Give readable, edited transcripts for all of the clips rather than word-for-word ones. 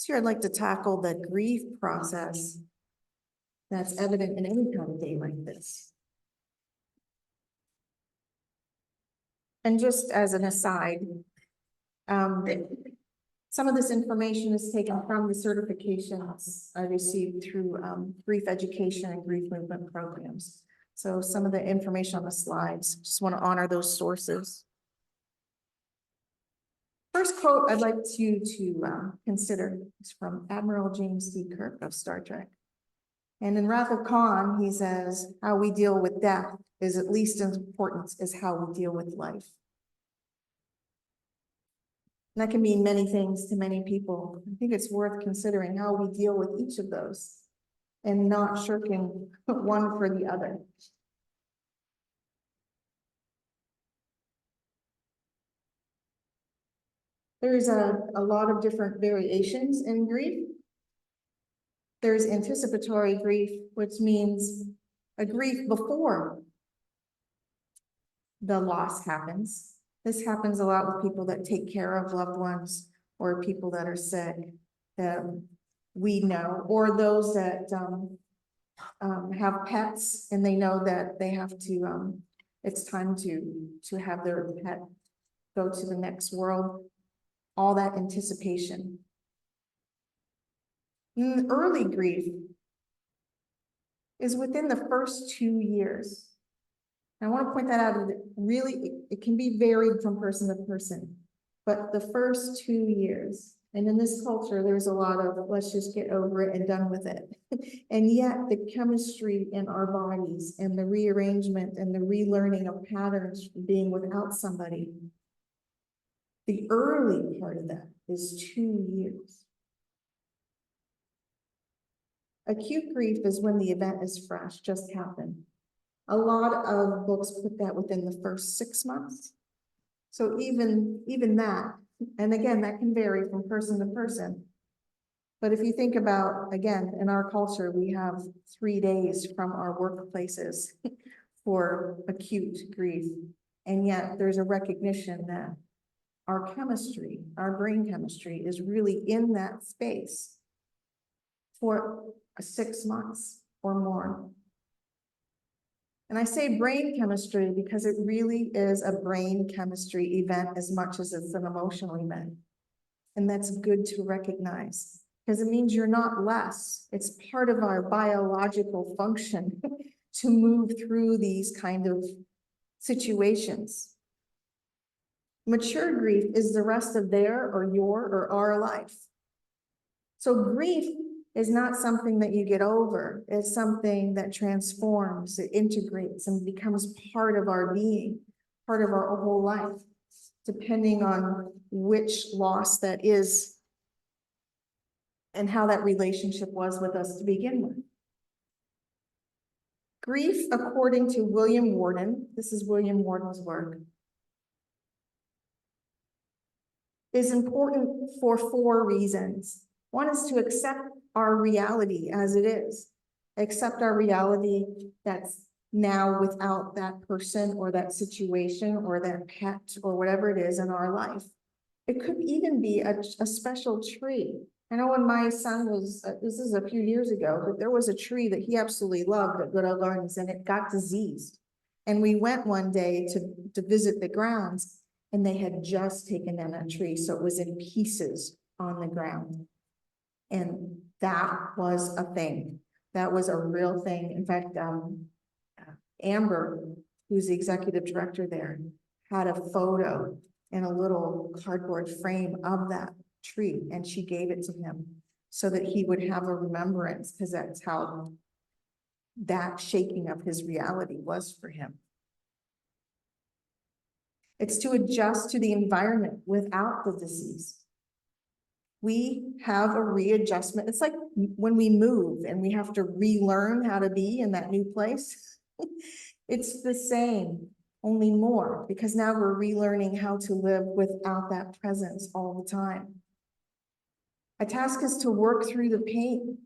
Here I'd like to tackle the grief process that's evident in any kind of day like this. And just as an aside, some of this information is taken from the certifications I received through grief education and grief movement programs. So some of the information on the slides, just want to honor those sources. First quote I'd like you to consider is from Admiral James D. Kirk of Star Trek. And in Wrath of Khan, he says, how we deal with death is at least as important as how we deal with life. And that can mean many things to many people. I think it's worth considering how we deal with each of those and not shirking one for the other. There's a lot of different variations in grief. There's anticipatory grief, which means a grief before the loss happens. This happens a lot with people that take care of loved ones or people that are sick that we know, or those that have pets and they know that they have to, it's time to have their pet go to the next world. All that anticipation. Early grief is within the first 2 years. And I want to point that out. Really, it can be varied from person to person, but the first 2 years, and in this culture, there's a lot of let's just get over it and done with it. And yet the chemistry in our bodies and the rearrangement and the relearning of patterns from being without somebody, the early part of that is 2 years. Acute grief is when the event is fresh, just happened. A lot of books put that within the first 6 months. So even that, and again, that can vary from person to person. But if you think about, again, in our culture, we have 3 days from our workplaces for acute grief. And yet there's a recognition that our chemistry, our brain chemistry is really in that space for 6 months or more. And I say brain chemistry because it really is a brain chemistry event as much as it's an emotional event. And that's good to recognize because it means you're not less. It's part of our biological function to move through these kind of situations. Mature grief is the rest of their or your or our life. So grief is not something that you get over. It's something that transforms, it integrates and becomes part of our being, part of our whole life, depending on which loss that is and how that relationship was with us to begin with. Grief, according to William Worden, this is William Worden's work, is important for 4 reasons. One is to accept our reality as it is. Accept our reality that's now without that person or that situation or that pet or whatever it is in our life. It could even be a special tree. I know when my son was, this is a few years ago, but there was a tree that he absolutely loved at Goodell Gardens and it got diseased. And we went one day to visit the grounds and they had just taken down that tree. So it was in pieces on the ground. And that was a thing. That was a real thing. In fact, Amber, who's the executive director there, had a photo in a little cardboard frame of that tree. And she gave it to him so that he would have a remembrance because that's how that shaking of his reality was for him. It's to adjust to the environment without the disease. We have a readjustment. It's like when we move and we have to relearn how to be in that new place. It's the same, only more, because now we're relearning how to live without that presence all the time. A task is to work through the pain.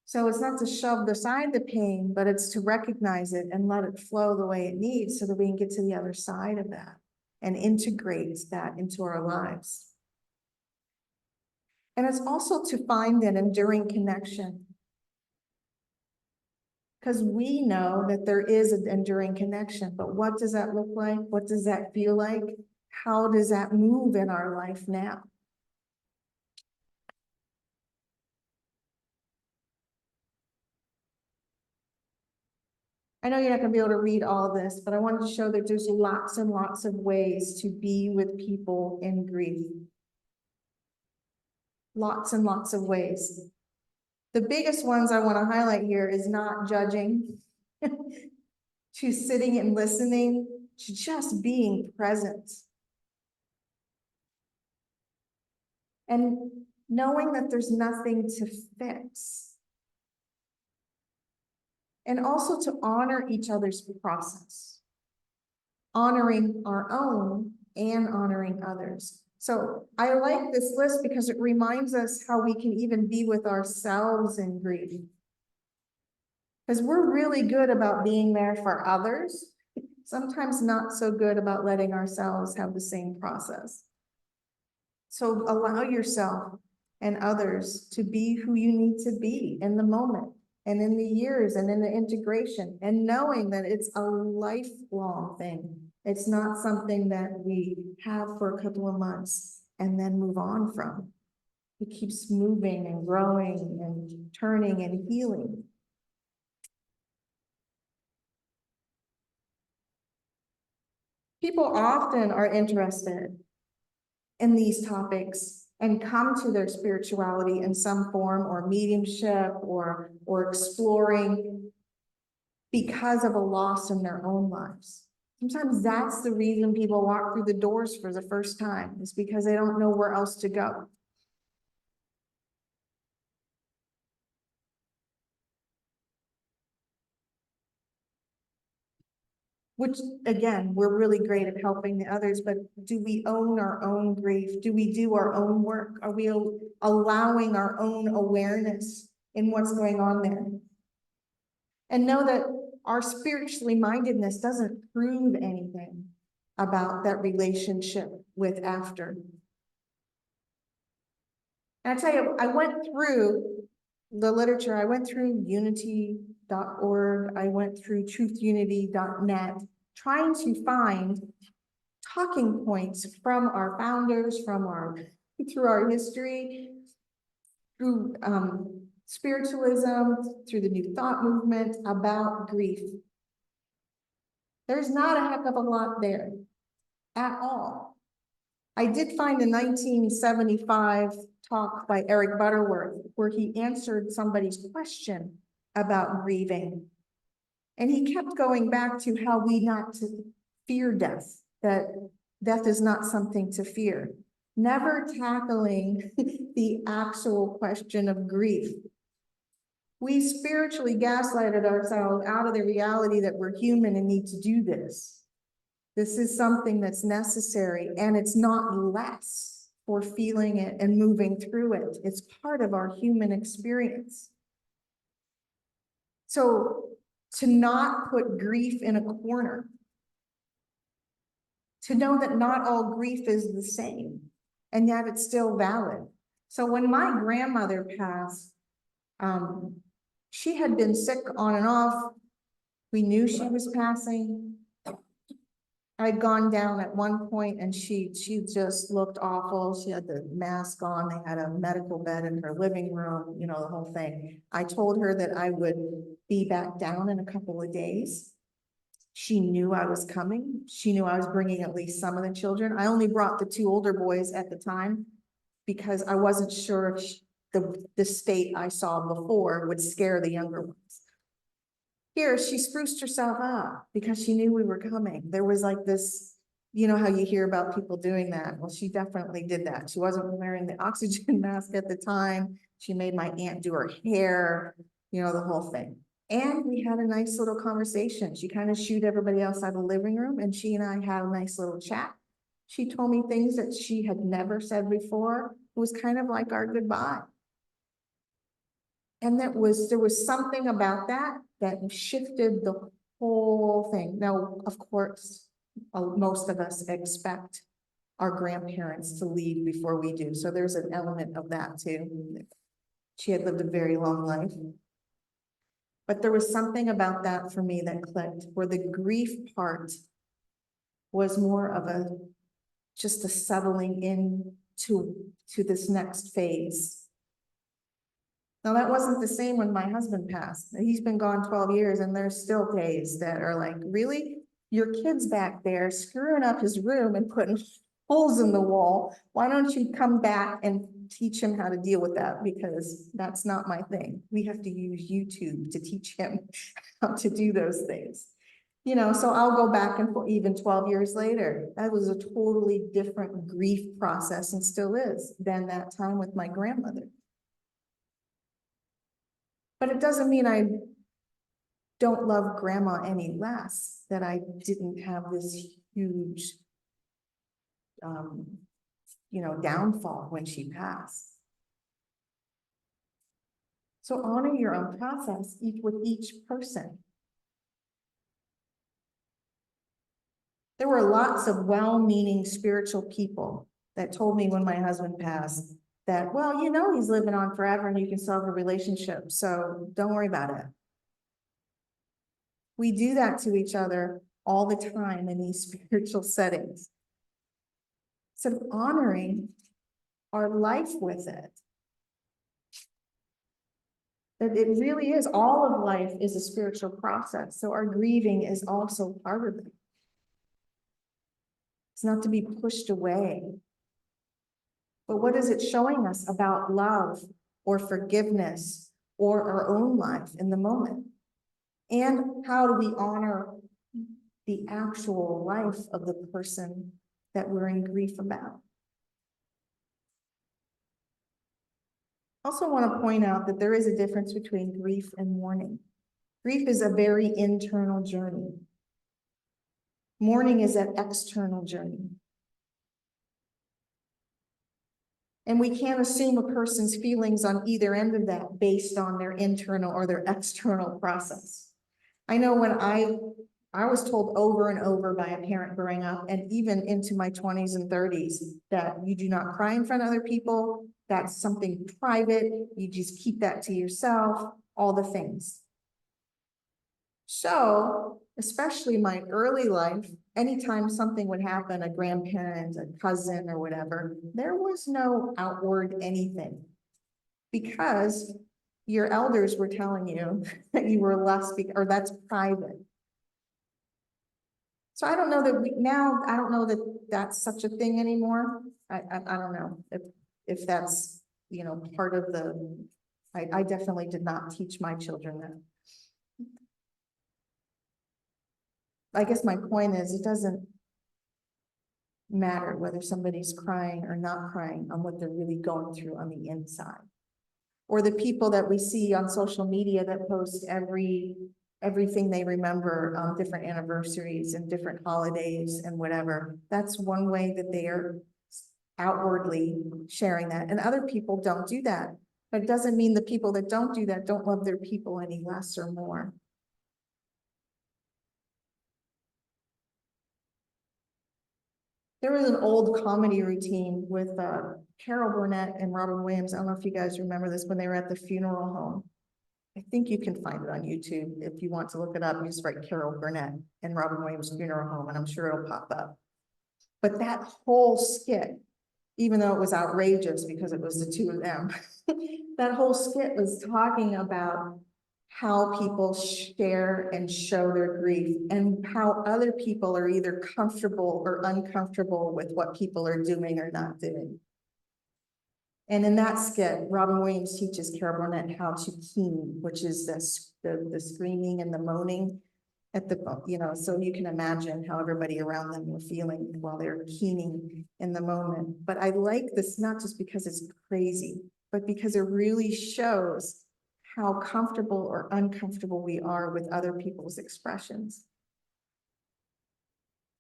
So it's not to shove aside the pain, but it's to recognize it and let it flow the way it needs so that we can get to the other side of that and integrate that into our lives. And it's also to find an enduring connection. Because we know that there is an enduring connection, but what does that look like? What does that feel like? How does that move in our life now? I know you're not going to be able to read all this, but I wanted to show that there's lots and lots of ways to be with people in grief. Lots and lots of ways. The biggest ones I want to highlight here is not judging, to sitting and listening, to just being present. And knowing that there's nothing to fix. And also to honor each other's process. Honoring our own and honoring others. So I like this list because it reminds us how we can even be with ourselves in grief. Because we're really good about being there for others, sometimes not so good about letting ourselves have the same process. So allow yourself and others to be who you need to be in the moment and in the years and in the integration, and knowing that it's a lifelong thing. It's not something that we have for a couple of months and then move on from. It keeps moving and growing and turning and healing. People often are interested in these topics and come to their spirituality in some form, or mediumship, or exploring because of a loss in their own lives. Sometimes that's the reason people walk through the doors for the first time, is because they don't know where else to go. Which, again, we're really great at helping the others, but do we own our own grief? Do we do our own work? Are we allowing our own awareness in what's going on there? And know that our spiritually mindedness doesn't prove anything about that relationship with after. And I tell you, I went through the literature. I went through unity.org. I went through truthunity.net, trying to find talking points from our founders, through our history, through spiritualism, through the New Thought movement about grief. There's not a heck of a lot there at all. I did find a 1975 talk by Eric Butterworth where he answered somebody's question about grieving. And he kept going back to how we not to fear death, that death is not something to fear. Never tackling the actual question of grief. We spiritually gaslighted ourselves out of the reality that we're human and need to do this. This is something that's necessary, and it's not less for feeling it and moving through it. It's part of our human experience. So to not put grief in a corner, to know that not all grief is the same, and yet it's still valid. So when my grandmother passed, she had been sick on and off. We knew she was passing. I'd gone down at one point and she just looked awful. She had the mask on. They had a medical bed in her living room, you know, the whole thing. I told her that I would be back down in a couple of days. She knew I was coming. She knew I was bringing at least some of the children. I only brought the 2 older boys at the time because I wasn't sure if the state I saw before would scare the younger ones. Here, she spruced herself up because she knew we were coming. There was like this, you know how you hear about people doing that? Well, she definitely did that. She wasn't wearing the oxygen mask at the time. She made my aunt do her hair, you know, the whole thing. And we had a nice little conversation. She kind of shooed everybody else out of the living room, and she and I had a nice little chat. She told me things that she had never said before. It was kind of like our goodbye. And there was something about that shifted the whole thing. Now, of course, most of us expect our grandparents to leave before we do. So there's an element of that too. She had lived a very long life. But there was something about that for me that clicked, where the grief part was more of just a settling in to this next phase. Now, that wasn't the same when my husband passed. He's been gone 12 years and there's still days that are like, really? Your kid's back there screwing up his room and putting holes in the wall. Why don't you come back and teach him how to deal with that? Because that's not my thing. We have to use YouTube to teach him how to do those things. You know, so I'll go back and even 12 years later, that was a totally different grief process and still is than that time with my grandmother. But it doesn't mean I don't love grandma any less, that I didn't have this huge, you know, downfall when she passed. So honor your own process with each person. There were lots of well-meaning spiritual people that told me when my husband passed that, well, you know, he's living on forever and you can still have a relationship, so don't worry about it. We do that to each other all the time in these spiritual settings. So honoring our life with it. That it really is, all of life is a spiritual process. So our grieving is also part of it. It's not to be pushed away. But what is it showing us about love or forgiveness or our own life in the moment? And how do we honor the actual life of the person that we're in grief about? I also want to point out that there is a difference between grief and mourning. Grief is a very internal journey. Mourning is an external journey. And we can't assume a person's feelings on either end of that based on their internal or their external process. I know when I was told over and over by a parent growing up, and even into my 20s and 30s, that you do not cry in front of other people, that's something private, you just keep that to yourself, all the things. So, especially my early life, anytime something would happen, a grandparent, a cousin, or whatever, there was no outward anything. Because your elders were telling you that you were less, or that's private. So I don't know that I don't know that that's such a thing anymore. I don't know if that's, you know, part of I definitely did not teach my children that. I guess my point is, it doesn't matter whether somebody's crying or not crying on what they're really going through on the inside. Or the people that we see on social media that post everything they remember on different anniversaries and different holidays and whatever. That's one way that they are outwardly sharing that. And other people don't do that. But it doesn't mean the people that don't do that don't love their people any less or more. There was an old comedy routine with Carol Burnett and Robin Williams. I don't know if you guys remember this, when they were at the funeral home. I think you can find it on YouTube. If you want to look it up, you just write Carol Burnett and Robin Williams funeral home, and I'm sure it'll pop up. But that whole skit, even though it was outrageous because it was the two of them, that whole skit was talking about how people share and show their grief and how other people are either comfortable or uncomfortable with what people are doing or not doing. And in that skit, Robin Williams teaches Carol Burnett how to keen, which is the screaming and the moaning at the, you know, so you can imagine how everybody around them were feeling while they're keening in the moment. But I like this not just because it's crazy, but because it really shows how comfortable or uncomfortable we are with other people's expressions,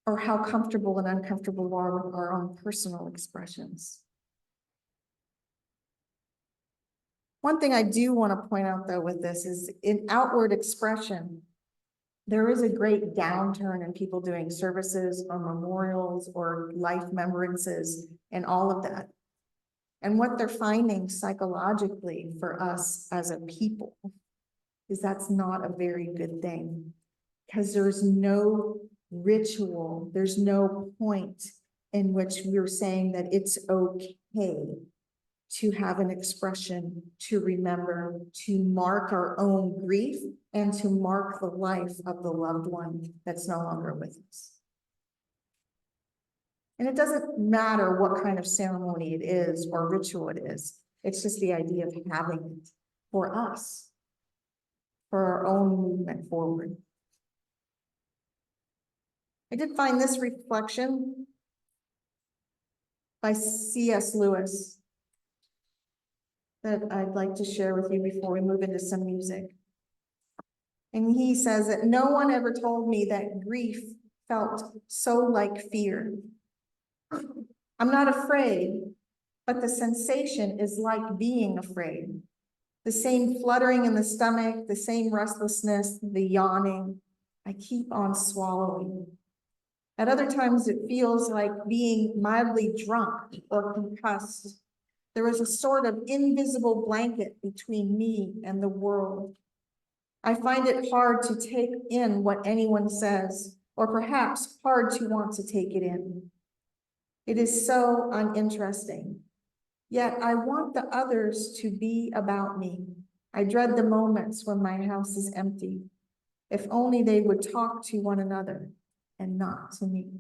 or how comfortable and uncomfortable we are with our own personal expressions. One thing I do want to point out though with this is in outward expression, there is a great downturn in people doing services or memorials or life remembrances and all of that. And what they're finding psychologically for us as a people is that's not a very good thing, because there's no ritual, there's no point in which we're saying that it's okay to have an expression, to remember, to mark our own grief, and to mark the life of the loved one that's no longer with us. And it doesn't matter what kind of ceremony it is or ritual it is. It's just the idea of having it for us, for our own movement forward. I did find this reflection by C.S. Lewis that I'd like to share with you before we move into some music. And he says that no one ever told me that grief felt so like fear. I'm not afraid, but the sensation is like being afraid. The same fluttering in the stomach, the same restlessness, the yawning. I keep on swallowing. At other times, it feels like being mildly drunk or concussed. There is a sort of invisible blanket between me and the world. I find it hard to take in what anyone says, or perhaps hard to want to take it in. It is so uninteresting. Yet I want the others to be about me. I dread the moments when my house is empty. If only they would talk to one another and not to me.